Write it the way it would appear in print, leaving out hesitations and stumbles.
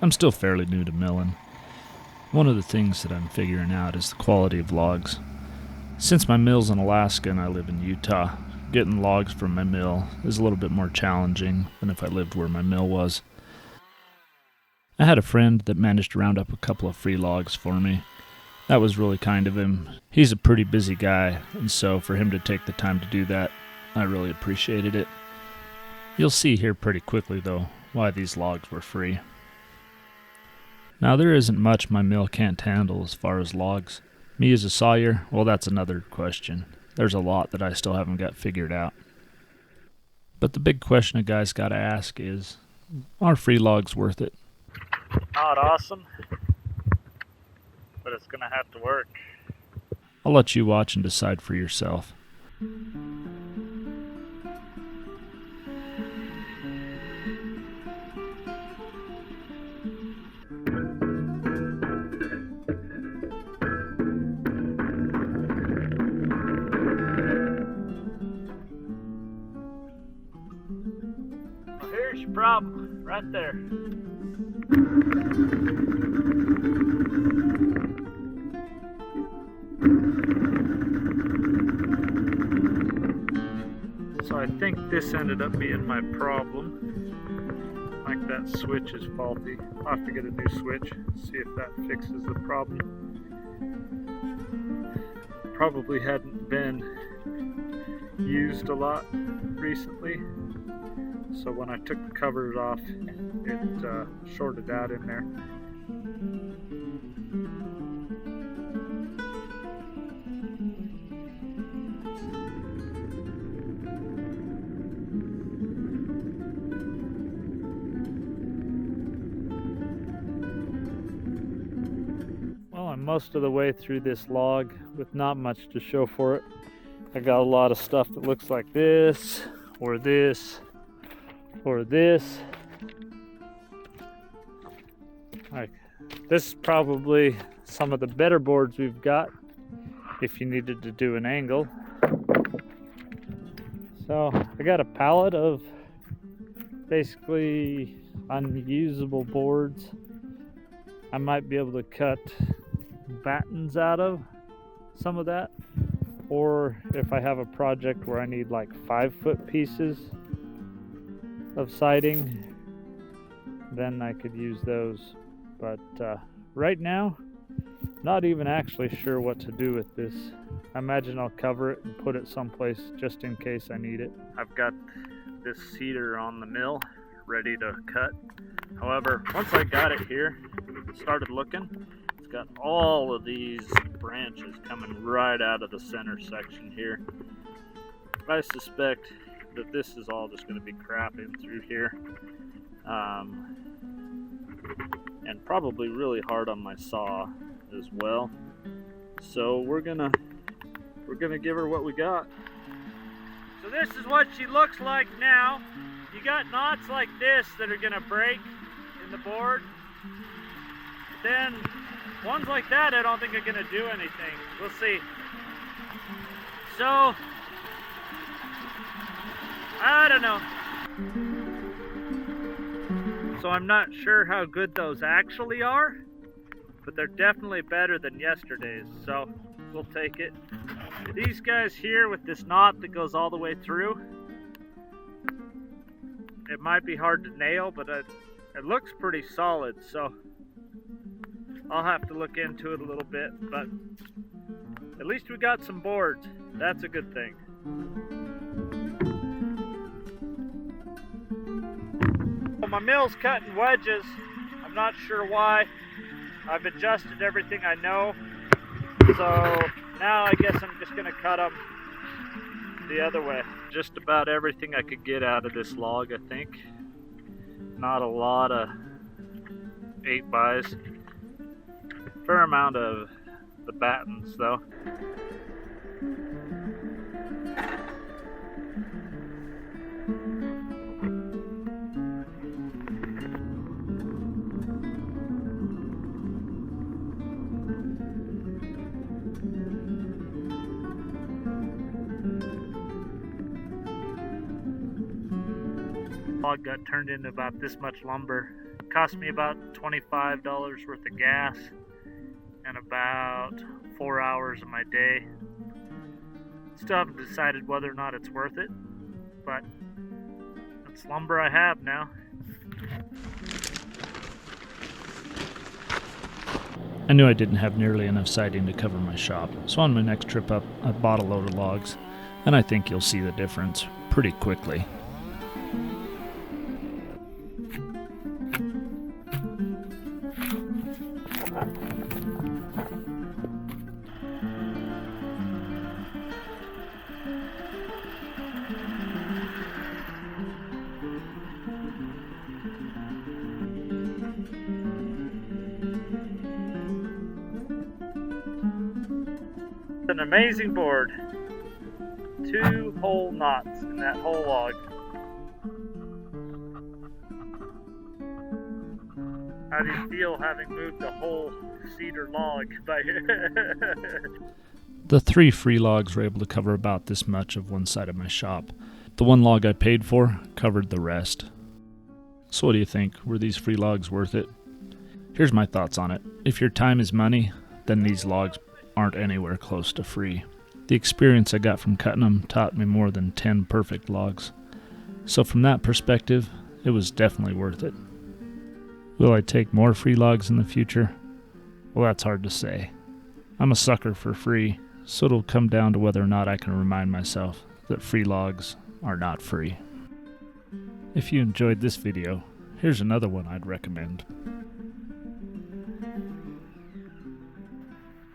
I'm still fairly new to milling. One of the things that I'm figuring out is the quality of logs. Since my mill's in Alaska and I live in Utah, getting logs from my mill is a little bit more challenging than if I lived where my mill was. I had a friend that managed to round up a couple of free logs for me. That was really kind of him. He's a pretty busy guy, and so for him to take the time to do that, I really appreciated it. You'll see here pretty quickly, though, why these logs were free. Now, there isn't much my mill can't handle as far as logs. Me as a sawyer, well, that's another question. There's a lot that I still haven't got figured out. But the big question a guy's got to ask is, are free logs worth it? Not awesome, but it's gonna have to work. I'll let you watch and decide for yourself. Well, here's your problem, right there. So I think this ended up being my problem. Like that switch is faulty. I'll have to get a new switch, see if that fixes the problem. Probably hadn't been used a lot recently, so when I took the covers off, it shorted out in there. Well, I'm most of the way through this log with not much to show for it. I got a lot of stuff that looks like this, or this, or this. Like, this is probably some of the better boards we've got if you needed to do an angle. So I got a pallet of basically unusable boards. I might be able to cut battens out of some of that, or if I have a project where I need like 5-foot pieces of siding, then I could use those. But right now, not even actually sure what to do with this. I imagine I'll cover it and put it someplace just in case I need it. I've got this cedar on the mill ready to cut. However, once I got it here, started looking, it's got all of these branches coming right out of the center section here. I suspect that this is all just going to be crapping through here. And probably really hard on my saw as well. So we're gonna give her what we got. So this is what she looks like now. You got knots like this that are gonna break in the board. Then ones like that I don't think are gonna do anything. We'll see. So I don't know. So I'm not sure how good those actually are, but they're definitely better than yesterday's, so we'll take it. These guys here with this knot that goes all the way through, it might be hard to nail, but it looks pretty solid, so I'll have to look into it a little bit, but at least we got some boards. That's a good thing. My mill's cutting wedges. I'm not sure why. I've adjusted everything I know. So now I guess I'm just going to cut them the other way. Just about everything I could get out of this log, I think. Not a lot of 8x. Fair amount of the battens though. Log got turned into about this much lumber, Cost me about $25 worth of gas and about 4 hours of my day. Still haven't decided whether or not it's worth it, but it's lumber I have now. I knew I didn't have nearly enough siding to cover my shop, so on my next trip up, I bought a load of logs, and I think you'll see the difference pretty quickly. An amazing board. 2 whole knots in that whole log. How do you feel having moved a whole cedar log by The 3 free logs were able to cover about this much of one side of my shop. The one log I paid for covered the rest. So what do you think? Were these free logs worth it? Here's my thoughts on it. If your time is money, then these logs aren't anywhere close to free. The experience I got from cutting them taught me more than 10 perfect logs. So from that perspective, it was definitely worth it. Will I take more free logs in the future? Well, that's hard to say. I'm a sucker for free, so it'll come down to whether or not I can remind myself that free logs are not free. If you enjoyed this video, here's another one I'd recommend.